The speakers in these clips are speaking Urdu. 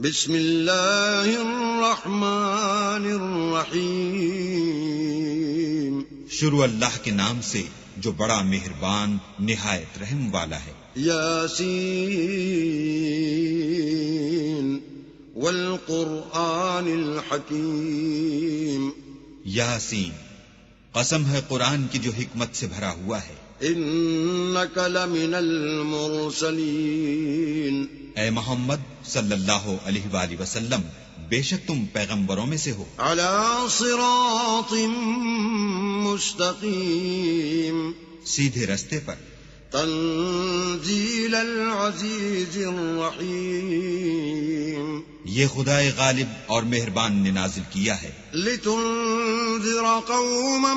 بسم اللہ الرحمن الرحیم۔ شروع اللہ کے نام سے جو بڑا مہربان نہایت رحم والا ہے۔ یاسین والقرآن الحکیم۔ یاسین، قسم ہے قرآن کی جو حکمت سے بھرا ہوا ہے۔ انک لمن المرسلین۔ اے محمد صلی اللہ علیہ وآلہ وسلم، بے شک تم پیغمبروں میں سے ہو۔ علی صراط مستقیم۔ سیدھے رستے پر۔ تنزیل العزیز الرحیم۔ یہ خدائے غالب اور مہربان نے نازل کیا ہے۔ لتنذر قوما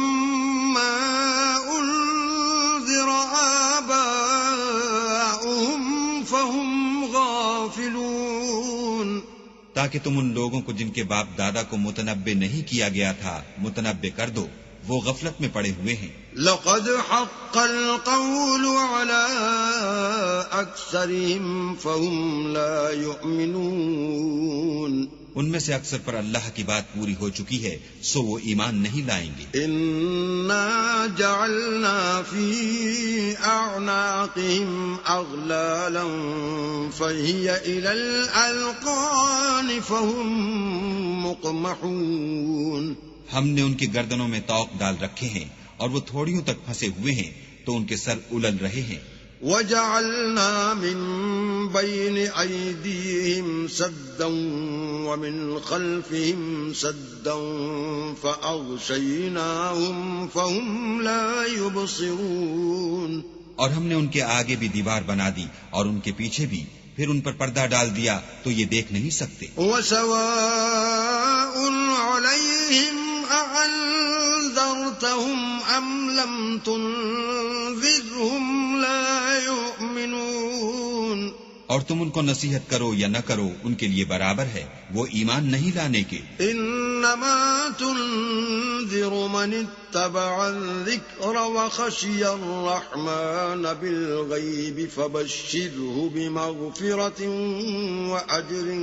ما انذر آباؤهم فهم غافلون۔ تاکہ تم ان لوگوں کو جن کے باپ دادا کو متنبع نہیں کیا گیا تھا متنبع کر دو، وہ غفلت میں پڑے ہوئے ہیں۔ لقد حق القول على اکثرهم فهم لا يؤمنون۔ ان میں سے اکثر پر اللہ کی بات پوری ہو چکی ہے، سو وہ ایمان نہیں لائیں گے۔ انا جعلنا في اعناقهم اغلالا فهي الى الاذقان فهم مقمحون۔ ہم نے ان کی گردنوں میں طوق ڈال رکھے ہیں اور وہ تھوڑیوں تک پھنسے ہوئے ہیں تو ان کے سر الل رہے ہیں۔ وجعلنا من بين أيديهم سدا ومن خلفهم سدا فأغشيناهم فهم لا يبصرون۔ اور ہم نے ان کے آگے بھی دیوار بنا دی اور ان کے پیچھے بھی، پھر ان پر پردہ ڈال دیا تو یہ دیکھ نہیں سکتے۔ وسواء عليهم أأنذرتهم أم لم تنذرهم لا يؤمنون۔ اور تم ان کو نصیحت کرو یا نہ کرو، ان کے لیے برابر ہے، وہ ایمان نہیں لانے کے۔ انما تنذر من اتبع الذکر وخشی الرحمن بالغیب فبشره بمغفرة وأجر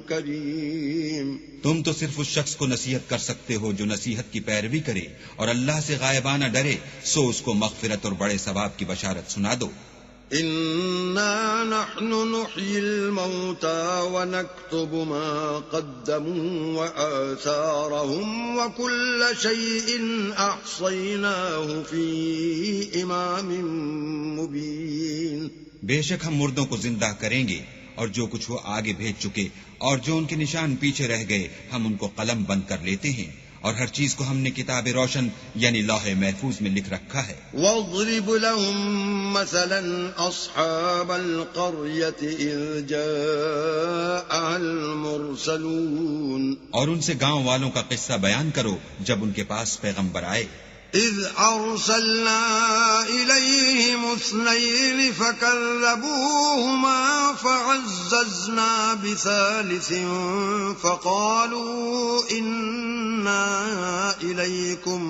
کریم۔ تم تو صرف اس شخص کو نصیحت کر سکتے ہو جو نصیحت کی پیروی کرے اور اللہ سے غائبانہ ڈرے، سو اس کو مغفرت اور بڑے ثواب کی بشارت سنا دو۔ انا نحن نحيي الموتى ونكتب ما قدموا وآثارهم وكل شيء احصيناه في امام مبين۔ بے شک ہم مردوں کو زندہ کریں گے اور جو کچھ وہ آگے بھیج چکے اور جو ان کے نشان پیچھے رہ گئے ہم ان کو قلم بند کر لیتے ہیں، اور ہر چیز کو ہم نے کتاب روشن یعنی لوح محفوظ میں لکھ رکھا ہے۔ واضرب لهم مثلا اصحاب القرية اذ جاءها المرسلون۔ اور ان سے گاؤں والوں کا قصہ بیان کرو جب ان کے پاس پیغمبر آئے۔ اذ ارسلنا الیہم اثنین فکذبوہما فعززنا بثالث فقالوا انا الیکم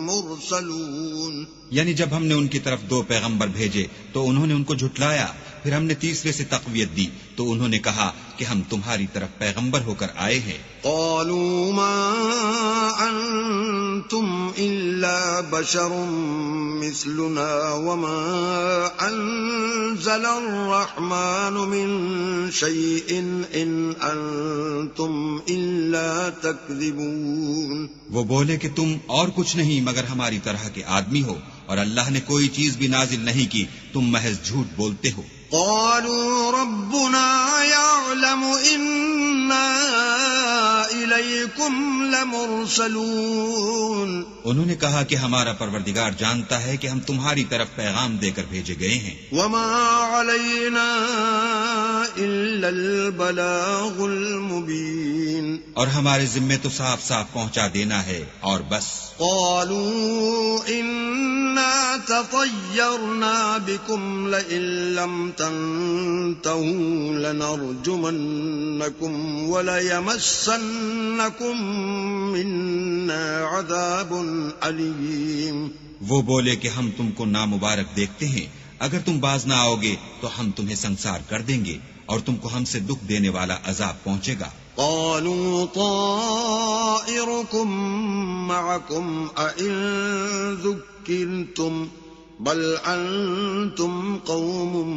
مرسلون۔ یعنی جب ہم نے ان کی طرف دو پیغمبر بھیجے تو انہوں نے ان کو جھٹلایا، پھر ہم نے تیسرے سے تقویت دی تو انہوں نے کہا کہ ہم تمہاری طرف پیغمبر ہو کر آئے ہیں۔ قالوا ما انتم الا بشر مثلنا وما انزل الرحمن من شيء ان انتم الا تكذبون۔ وہ بولے کہ تم اور کچھ نہیں مگر ہماری طرح کے آدمی ہو، اور اللہ نے کوئی چیز بھی نازل نہیں کی، تم محض جھوٹ بولتے ہو۔ قالوا ربنا يعلم إنا إليكم لمرسلون۔ انہوں نے کہا کہ ہمارا پروردگار جانتا ہے کہ ہم تمہاری طرف پیغام دے کر بھیجے گئے ہیں۔ وما علينا إلا البلاغ المبين۔ اور ہمارے ذمے تو صاف صاف پہنچا دینا ہے اور بس۔ قالوا إنا تطيرنا بكم لئن لم تنتهوا لنرجمنكم وليمسنكم منا عذاب أليم۔ وہ بولے کہ ہم تم کو نامبارک دیکھتے ہیں، اگر تم باز نہ آؤ گے تو ہم تمہیں سنسار کر دیں گے اور تم کو ہم سے دکھ دینے والا عذاب پہنچے گا۔ قالوا طائركم معكم أئن ذكرتم بل أنتم قوم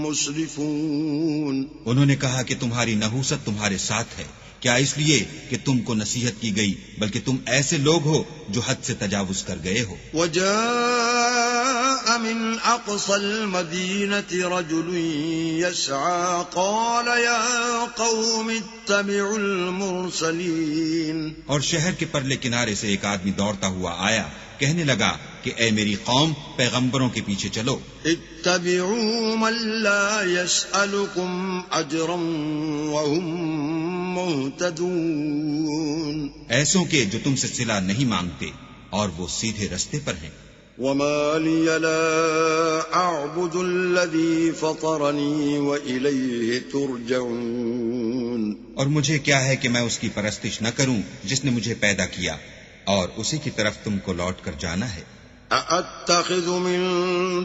مسرفون۔ انہوں نے کہا کہ تمہاری نحوست تمہارے ساتھ ہے، کیا اس لیے کہ تم کو نصیحت کی گئی، بلکہ تم ایسے لوگ ہو جو حد سے تجاوز کر گئے ہو۔ وجاء من أقصى المدينة رجل يسعى قال يا قوم اتبعوا المرسلين۔ اور شہر کے پرلے کنارے سے ایک آدمی دوڑتا ہوا آیا، کہنے لگا کہ اے میری قوم، پیغمبروں کے پیچھے چلو۔ اتبعوا من لا يسألكم أجرا وهم مهتدون۔ ایسوں کے جو تم سے صلہ نہیں مانگتے اور وہ سیدھے رستے پر ہیں۔ وما لي لا أعبد الذي فطرني وإليه ترجعون۔ اور مجھے کیا ہے کہ میں اس کی پرستش نہ کروں جس نے مجھے پیدا کیا، اور اسی کی طرف تم کو لوٹ کر جانا ہے۔ أأتخذ من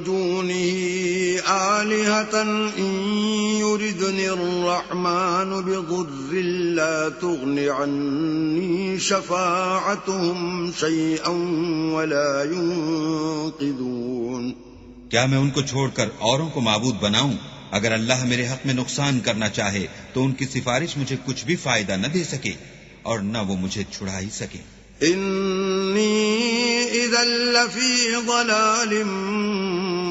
دونه آلهة إن يردني الرحمن بضر لا تغن عني شفاعتهم شيئا ولا ينقذون۔ کیا میں ان کو چھوڑ کر اوروں کو معبود بناؤں؟ اگر اللہ میرے حق میں نقصان کرنا چاہے تو ان کی سفارش مجھے کچھ بھی فائدہ نہ دے سکے اور نہ وہ مجھے چھڑا ہی سکے۔ إني إذا لفي ضلال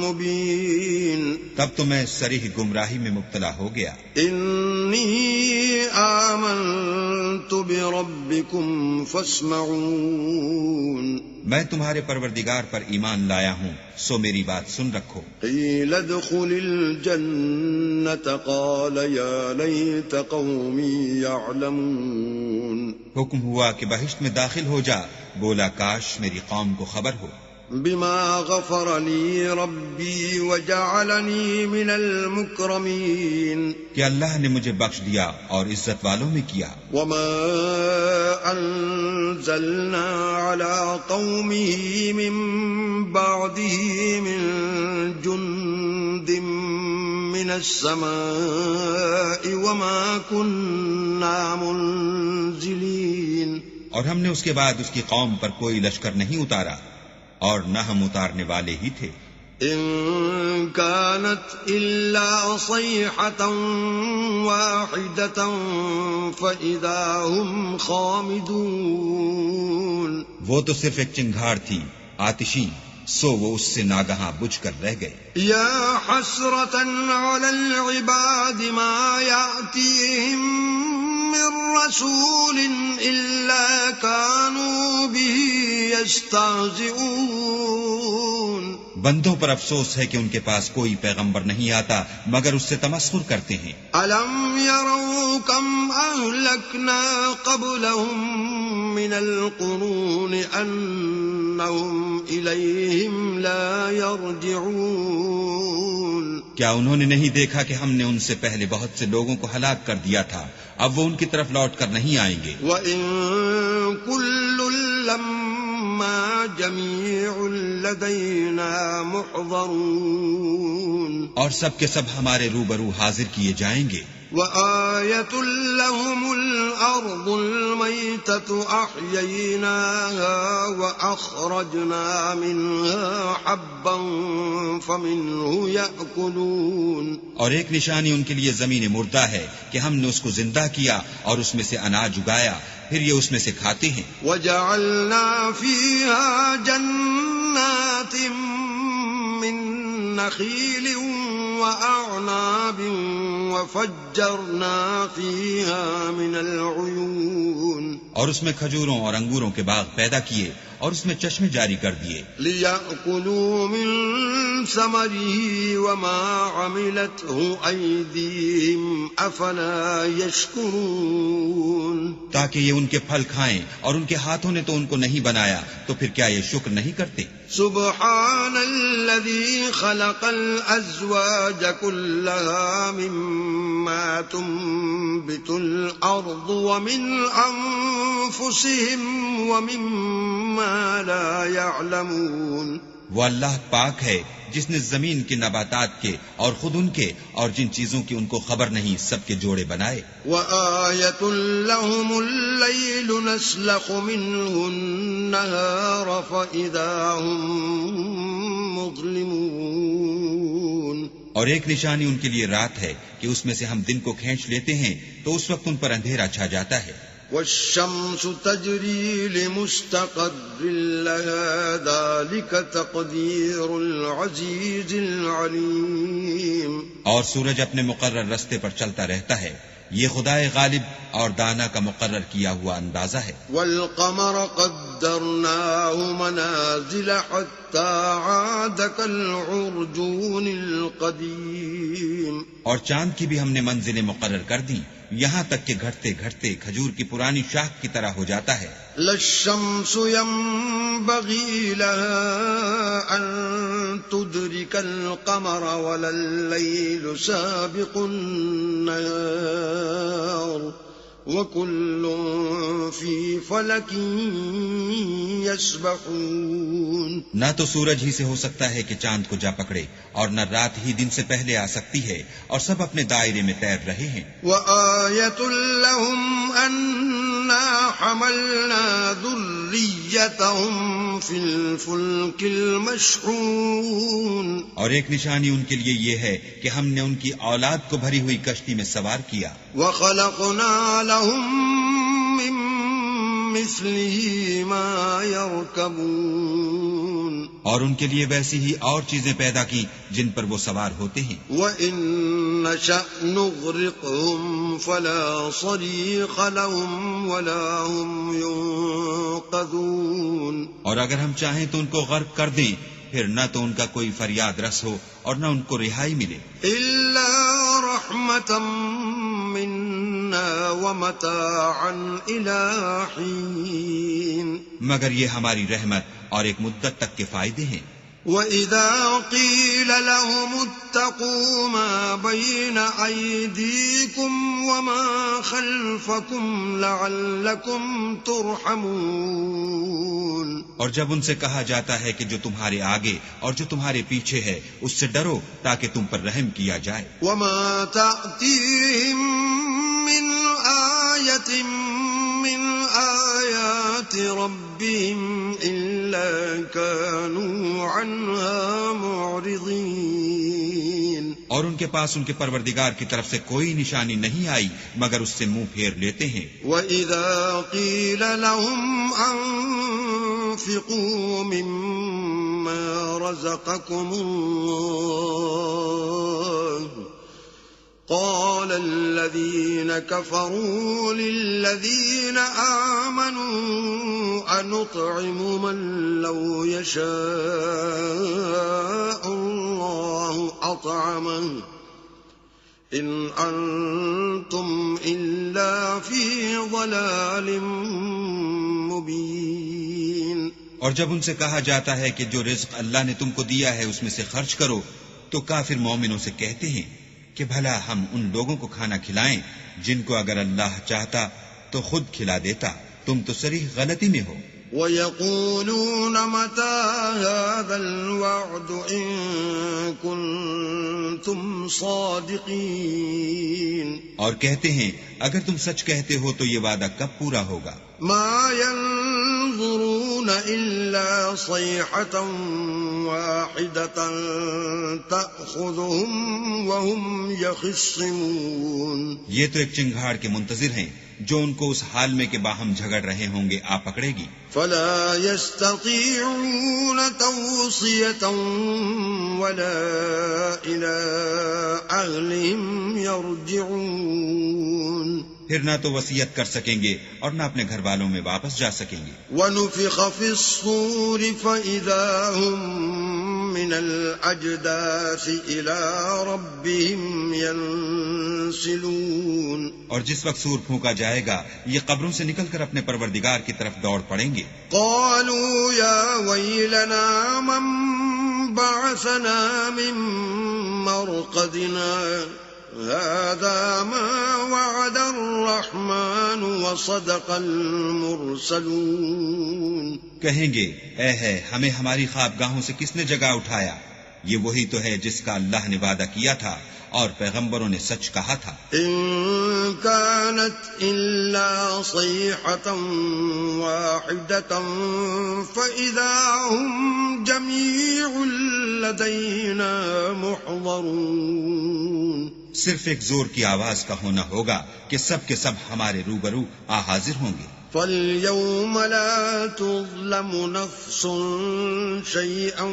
مبين۔ تب تو میں صریح گمراہی میں مبتلا ہو گیا۔ إني آمنت بربكم فاسمعون۔ میں تمہارے پروردگار پر ایمان لایا ہوں، سو میری بات سن رکھو۔ قيل ادخل الجنة قال يا ليت قومي يعلمون۔ حکم ہوا کہ بہشت میں داخل ہو جا، بولا کاش میری قوم کو خبر ہو۔ بما غفر لي ربي وجعلني من المكرمين۔ کہ اللہ نے مجھے بخش دیا اور عزت والوں میں کیا۔ وما أنزلنا على قومه من بعده من جند من السماء وما كنا منزلين۔ اور ہم نے اس کے بعد اس کی قوم پر کوئی لشکر نہیں اتارا اور نہ ہم اتارنے والے ہی تھے۔ إن كانت إلا صيحة واحدة فإذا هم خامدون۔ وہ تو صرف ایک چنگھاڑ تھی آتشین، سو وہ اس سے ناگہاں بجھ کر رہ گئے۔ يا حسرة على العباد ما يأتيهم من رسول إلا كانوا به يستهزئون۔ بندوں پر افسوس ہے کہ ان کے پاس کوئی پیغمبر نہیں آتا مگر اس سے تمسخر کرتے ہیں۔ ألم يروا كم أهلكنا قبلهم من القرون أنهم إليهم لا يرجعون۔ کیا انہوں نے نہیں دیکھا کہ ہم نے ان سے پہلے بہت سے لوگوں کو ہلاک کر دیا تھا، اب وہ ان کی طرف لوٹ کر نہیں آئیں گے۔ وَإِن كُلٌّ لَّمَّا جَمِيعٌ لَّدَيْنَا مُحْضَرُونَ۔ اور سب کے سب ہمارے روبرو حاضر کیے جائیں گے۔ وآية لهم الأرض الميتة أحييناها وأخرجنا منها حبا فمنه يأكلون۔ اور ایک نشانی ان کے لیے زمین مردہ ہے کہ ہم نے اس کو زندہ کیا اور اس میں سے اناج اگایا، پھر یہ اس میں سے کھاتے ہیں۔ وجعلنا فيها جنات من نخيل وأعناب وفجرنا فيها من العيون۔ اور اس میں کھجوروں اور انگوروں کے باغ پیدا کیے اور اس میں چشمے جاری کر دیے۔ ليأكلوا من ثمره وما عملته أيديهم أفلا يشكرون۔ تاکہ یہ ان کے پھل کھائیں، اور ان کے ہاتھوں نے تو ان کو نہیں بنایا، تو پھر کیا یہ شکر نہیں کرتے؟ سبحان الذي خلق الأزواج كلها مما تنبت الأرض ومن أنفسهم ومما لا يعلمون۔ وہ اللہ پاک ہے جس نے زمین کے نباتات کے اور خود ان کے اور جن چیزوں کی ان کو خبر نہیں سب کے جوڑے بنائے. وَآيَةٌ لَهُمُ اللَّيْلُ نَسْلَخُ مِنْهُ النَّهَارَ فَإِذَا هُمْ مُظْلِمُونَ. اور ایک نشانی ان کے لیے رات ہے کہ اس میں سے ہم دن کو کھینچ لیتے ہیں تو اس وقت ان پر اندھیرا چھا جاتا ہے. وَالشَّمْسُ تَجْرِي لِمُسْتَقَرٍّ لَهَا ذَلِكَ تَقْدِيرُ الْعَزِيزِ الْعَلِيمِ. اور سورج اپنے مقرر رستے پر چلتا رہتا ہے، یہ خدائے غالب اور دانا کا مقرر کیا ہوا اندازہ ہے. وَالْقَمَرَ قَدَّرْنَاهُ مَنَازِلَ حَتَّى عَادَ كَالْعُرْجُونِ الْقَدِيمِ. اور چاند کی بھی ہم نے منزلیں مقرر کر دیں، یہاں تک کہ گھٹتے گھٹتے کھجور کی پرانی شاخ کی طرح ہو جاتا ہے. لا الشمس ينبغي لها أن تدرك القمر ولا الليل سابق النهار وكل في فلك يسبحون. نہ تو سورج ہی سے ہو سکتا ہے کہ چاند کو جا پکڑے، اور نہ رات ہی دن سے پہلے آ سکتی ہے، اور سب اپنے دائرے میں تیر رہے ہیں. وآية لهم أنا حملنا ذريتهم في الفلك المشحون. اور ایک نشانی ان کے لیے یہ ہے کہ ہم نے ان کی اولاد کو بھری ہوئی کشتی میں سوار کیا. وخلقنا لهم من مثله ما يركبون. اور ان کے لیے ویسی ہی اور چیزیں پیدا کی جن پر وہ سوار ہوتے ہیں. وَإِن نَّشَأْ نُغْرِقْهُمْ فَلَا صَرِيخَ لَهُمْ وَلَا هُمْ يُنقَذُونَ. اور اگر ہم چاہیں تو ان کو غرق کر دیں، پھر نہ تو ان کا کوئی فریاد رس ہو اور نہ ان کو رہائی ملے. إِلَّا رَحْمَةً مِنَّا وَمَتَاعًا إِلَىٰ حِينٍ. مگر یہ ہماری رحمت اور ایک مدت تک کے فائدے ہیں. وَإِذَا قِيلَ لَهُمُ اتَّقُوا مَا بَيْنَ أَيْدِيكُمْ وَمَا خَلْفَكُمْ لَعَلَّكُمْ تُرْحَمُونَ. اور جب ان سے کہا جاتا ہے کہ جو تمہارے آگے اور جو تمہارے پیچھے ہے اس سے ڈرو تاکہ تم پر رحم کیا جائے. وَمَا تَأْتِيهِم مِّنْ آيَةٍ مِّنْ آيَاتِ رَبِّهِمْ إِلَّا كَانُوا عَنْهَا مُعْرِضِينَ. اور ان کے پاس ان کے پروردگار کی طرف سے کوئی نشانی نہیں آئی مگر اس سے منہ پھیر لیتے ہیں. وَإِذَا قِيلَ لَهُمْ أَنفِقُوا مِمَّا رَزَقَكُمُ اللَّهُ قال الذين كفروا للذين آمنوا أنطعم من لو يشاء الله أطعمه إن أنتم إلا في ضلال مبين. اور جب ان سے کہا جاتا ہے کہ جو رزق اللہ نے تم کو دیا ہے اس میں سے خرچ کرو تو کافر مومنوں سے کہتے ہیں کہ بھلا ہم ان لوگوں کو کھانا کھلائیں جن کو اگر اللہ چاہتا تو خود کھلا دیتا، تم تو صریح غلطی میں ہو. وَيَقُولُونَ مَتَى هَذَا الْوَعْدُ إِن كُنتُمْ صَادِقِينَ. اور کہتے ہیں اگر تم سچ کہتے ہو تو یہ وعدہ کب پورا ہوگا. مَا يَنظُرُونَ إِلَّا صَيْحَةً وَاحِدَةً تَأْخُذُهُمْ وَهُمْ يَخِصِّمُونَ. یہ تو ایک چنگھاڑ کے منتظر ہیں جو ان کو اس حال میں کہ باہم جھگڑ رہے ہوں گے آ پکڑے گی. فَلَا يَسْتَطِيعُونَ تَوْصِيَةً وَلَا إِلَىٰ أَهْلِهِمْ يَرْجِعُونَ. پھر نہ تو وصیت کر سکیں گے اور نہ اپنے گھر والوں میں واپس جا سکیں گے. وَنُفِخَ فِي الصُّورِ فَإِذَا هُم مِّنَ الْأَجْدَاثِ إِلَىٰ رَبِّهِمْ يَنسِلُونَ. اور جس وقت سور پھونکا جائے گا یہ قبروں سے نکل کر اپنے پروردگار کی طرف دوڑ پڑیں گے. قَالُوا يَا وَيْلَنَا مَن بَعَثَنَا مِن مَّرْقَدِنَا هذا ما وعد الرحمن وصدق المرسلون. کہیں گے اے ہے ہمیں ہماری خوابگاہوں سے کس نے جگا اٹھایا؟ یہ وہی تو ہے جس کا اللہ نے وعدہ کیا تھا اور پیغمبروں نے سچ کہا تھا. إن كانت إلا صيحة واحدة فإذا هم جميع لدينا محضرون. صرف ایک زور کی آواز کا ہونا ہوگا کہ سب کے سب ہمارے روبرو حاضر ہوں گے. فاليوم لا تظلم نفس شيئا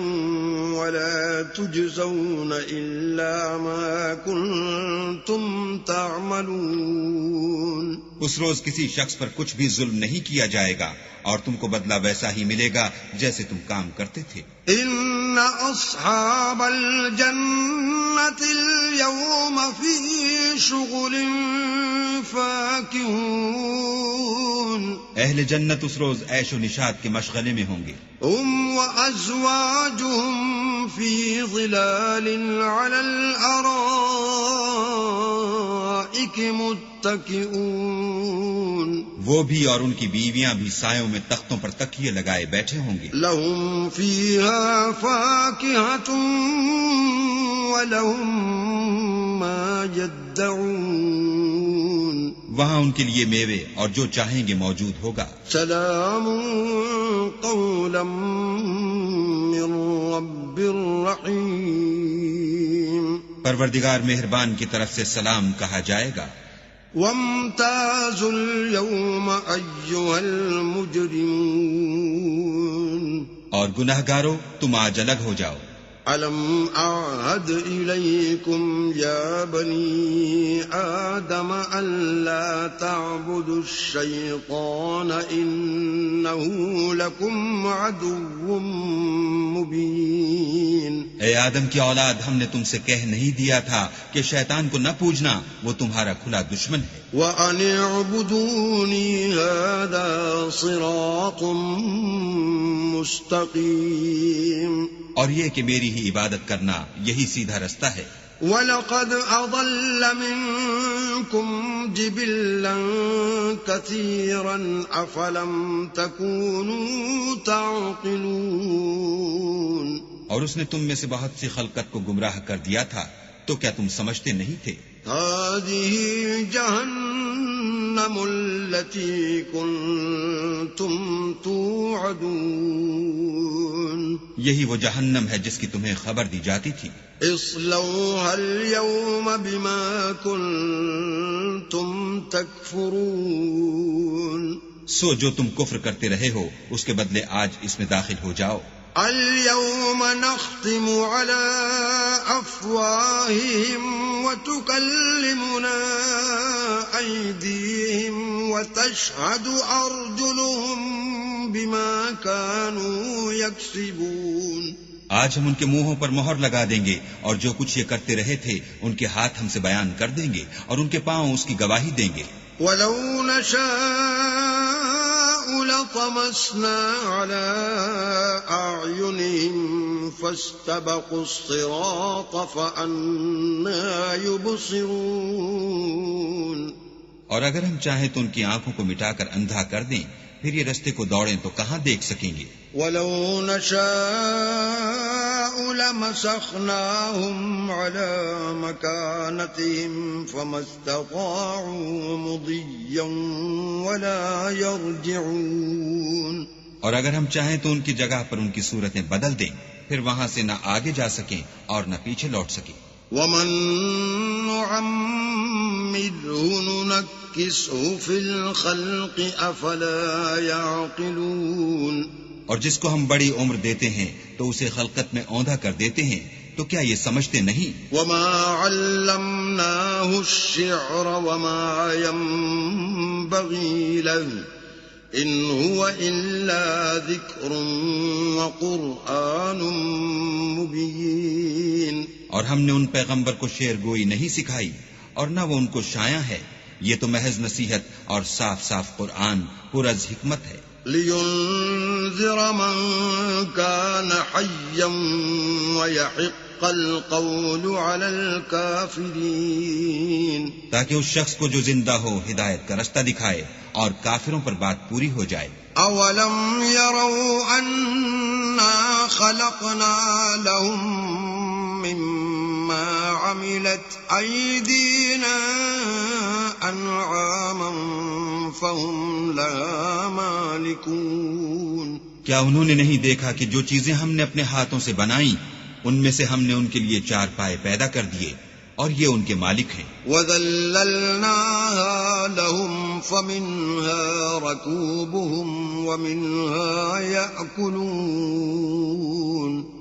ولا تجزون إلا ما كنتم تعملون. اس روز کسی شخص پر کچھ بھی ظلم نہیں کیا جائے گا اور تم کو بدلہ ویسا ہی ملے گا جیسے تم کام کرتے تھے. إن أصحاب الجنة اليوم في شغل فاكهون. اہل جنت اس روز عیش و نشاط کے مشغلے میں ہوں گے. هم وأزواجهم في ظلال على الأرائك متكئون. وہ بھی اور ان کی بیویاں بھی سایوں میں تختوں پر تکیے لگائے بیٹھے ہوں گے. لهم فيها فاكهة ولهم ما يدعون. وہاں ان کے لیے میوے اور جو چاہیں گے موجود ہوگا. سلام قولا من رب رحیم. پروردگار مہربان کی طرف سے سلام کہا جائے گا. وامتازوا اليوم أيها المجرمون. اور گناہگارو تم آج الگ ہو جاؤ. ألم أعهد إليكم يا بني آدم ألا تعبدوا الشيطان إنه لكم عدو مبين. اے آدم کی اولاد، ہم نے تم سے کہہ نہیں دیا تھا کہ شیطان کو نہ پوجنا، وہ تمہارا کھلا دشمن ہے. وَأَنِ اعْبُدُونِي هَذَا صِرَاطٌ مُسْتَقِيمٌ. اور یہ کہ میری ہی عبادت کرنا یہی سیدھا رستہ ہے. وَلَقَدْ أَضَلَّ مِنكُمْ جِبِلًّا كَثِيرًا أَفَلَمْ تَكُونُوا تَعْقِلُونَ. اور اس نے تم میں سے بہت سی خلقت کو گمراہ کر دیا تھا، تو کیا تم سمجھتے نہیں تھے؟ هذه جهنم التي كنتم توعدون. یہی وہ جہنم ہے جس کی تمہیں خبر دی جاتی تھی. اصلوها اليوم بما كنتم تكفرون. سو جو تم کفر کرتے رہے ہو اس کے بدلے آج اس میں داخل ہو جاؤ. اليوم نختم على أفواههم وتكلمنا أيديهم وتشهد أرجلهم بما كانوا يكسبون. آج ہم ان کے منہوں پر مہر لگا دیں گے اور جو کچھ یہ کرتے رہے تھے ان کے ہاتھ ہم سے بیان کر دیں گے اور ان کے پاؤں اس کی گواہی دیں گے. ولو نشاء لطمسنا على أعينهم فاستبقوا الصراط فأنا يبصرون. اور اگر ہم چاہیں تو ان کی آنکھوں کو مٹا کر اندھا کر دیں، پھر یہ رستے کو دوڑیں تو کہاں دیکھ سکیں گے. ولو نشاء لمسخناهم على مكانتهم فما استطاعوا مضيا ولا يرجعون. اور اگر ہم چاہیں تو ان کی جگہ پر ان کی صورتیں بدل دیں، پھر وہاں سے نہ آگے جا سکیں اور نہ پیچھے لوٹ سکیں. ومن نعمره ننكسه في الخلق أفلا يعقلون. اور جس کو ہم بڑی عمر دیتے ہیں تو اسے خلقت میں اوندھا کر دیتے ہیں، تو کیا یہ سمجھتے نہیں؟ وما علمناه الشعر وما ينبغي له إن هو إلا ذكر وقرآن مبين. اور ہم نے ان پیغمبر کو شعر گوئی نہیں سکھائی اور نہ وہ ان کو شایع ہے، یہ تو محض نصیحت اور صاف صاف قرآن پرز حکمت ہے. لينذر من كان حيا ويحق يحق القول على الكافرين تاکہ اس شخص کو جو زندہ ہو ہدایت کا رستہ دکھائے اور کافروں پر بات پوری ہو جائے. اولم يروا انا خلقنا لهم مما عملت ايدينا انعاما فهم لها مالكون. کیا انہوں نے نہیں دیکھا کہ جو چیزیں ہم نے اپنے ہاتھوں سے بنائیں ان میں سے ہم نے ان کے لیے 4 پائے پیدا کر دیے اور یہ ان کے مالک ہیں. وَذَلَّلْنَاهَا لَهُمْ فَمِنْهَا رَكُوبُهُمْ وَمِنْهَا يَأْكُلُونَ.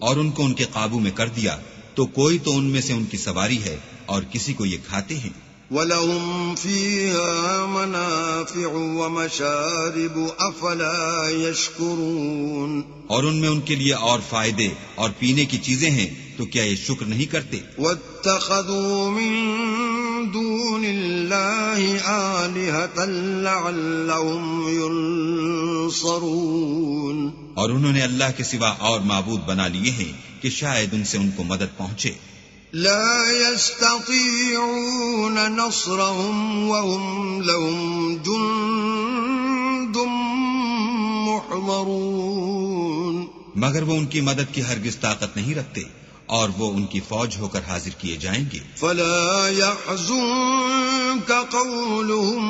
اور ان کو ان کے قابو میں کر دیا تو کوئی تو ان میں سے ان کی سواری ہے اور کسی کو یہ کھاتے ہیں. وَلَهُمْ فِيهَا مَنَافِعُ وَمَشَارِبُ أَفَلَا يَشْكُرُونَ. اور ان میں ان کے لیے اور فائدے اور پینے کی چیزیں ہیں تو کیا یہ شکر نہیں کرتے؟ وَاتَّخَذُوا مِن دُونِ اللَّهِ آلِهَةً لَعَلَّهُمْ يُنصَرُونَ. اور انہوں نے اللہ کے سوا اور معبود بنا لیے ہیں کہ شاید ان سے ان کو مدد پہنچے. لا يستطيعون نصرهم وهم لهم جند محضرون. مگر وہ ان کی مدد کی ہرگز طاقت نہیں رکھتے اور وہ ان کی فوج ہو کر حاضر کیے جائیں گے. فلا يحزنك قولهم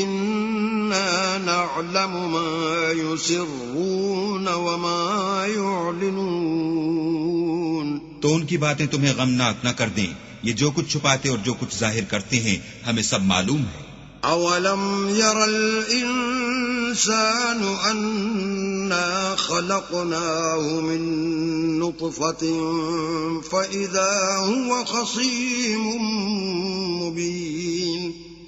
إنا نعلم ما يسرون وما يعلنون. تو ان کی باتیں تمہیں غمناک نہ کر دیں. یہ جو کچھ چھپاتے اور جو کچھ ظاہر کرتے ہیں ہمیں سب معلوم ہے. اولم ير الانسان انا خلقناه من نطفة فاذا هو خصيم مبين.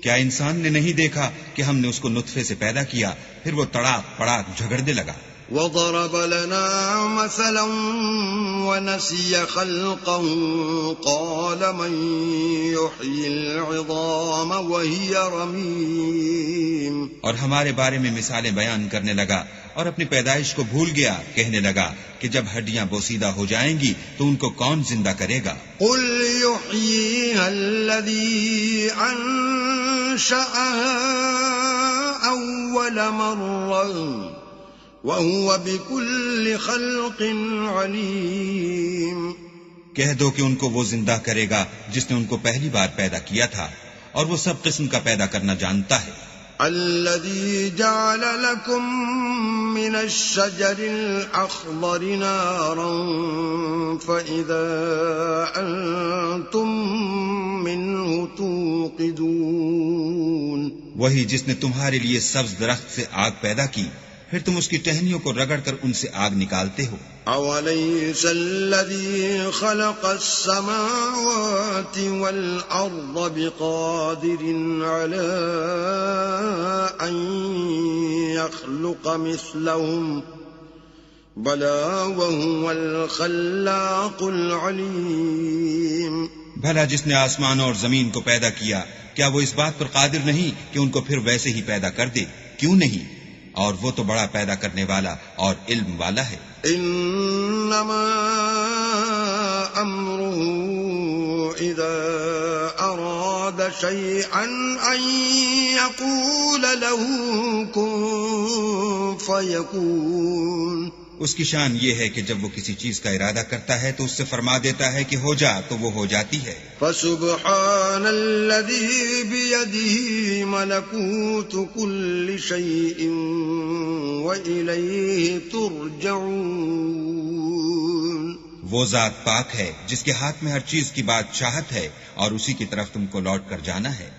کیا انسان نے نہیں دیکھا کہ ہم نے اس کو نطفے سے پیدا کیا پھر وہ تڑاک پڑاک جھگڑنے لگا. وضرب لنا مثلا ونسي خلقه قال من يحيي العظام وهي رميم. اور ہمارے بارے میں مثالیں بیان کرنے لگا اور اپنی پیدائش کو بھول گیا. کہنے لگا کہ جب ہڈیاں بوسیدہ ہو جائیں گی تو ان کو کون زندہ کرے گا؟ قل يحييها الذي أنشأها أول مرة وَهُوَ بِكُلِّ خَلْقٍ عَلِيمٌ. کہہ دو کہ ان کو وہ زندہ کرے گا جس نے ان کو پہلی بار پیدا کیا تھا اور وہ سب قسم کا پیدا کرنا جانتا ہے. الَّذِي جَعَلَ لَكُم مِّنَ الشَّجَرِ الْأَخْضَرِ نَارًا فَإِذَا أَنتُم مِّنْهُ تُوقِدُونَ. وہی جس نے تمہارے لیے سبز درخت سے آگ پیدا کی پھر تم اس کی ٹہنیوں کو رگڑ کر ان سے آگ نکالتے ہو. أَوَلَيْسَ الَّذِي خَلَقَ السَّمَاوَاتِ وَالْأَرْضَ بِقَادِرٍ عَلَىٰ أَن يَخْلُقَ مِثْلَهُم بَلَىٰ وَهُوَ الْخَلَّاقُ الْعَلِيمُ. بھلا جس نے آسمان اور زمین کو پیدا کیا کیا وہ اس بات پر قادر نہیں کہ ان کو پھر ویسے ہی پیدا کر دے؟ کیوں نہیں؟ اور وہ تو بڑا پیدا کرنے والا اور علم والا ہے. انما امره اذا اراد شيئا ان يقول له كن فيكون. اس کی شان یہ ہے کہ جب وہ کسی چیز کا ارادہ کرتا ہے تو اس سے فرما دیتا ہے کہ ہو جا تو وہ ہو جاتی ہے. فسبحان الذي بيده ملكوت كل شيء وإليه ترجعون. وہ ذات پاک ہے جس کے ہاتھ میں ہر چیز کی بادشاہت ہے اور اسی کی طرف تم کو لوٹ کر جانا ہے.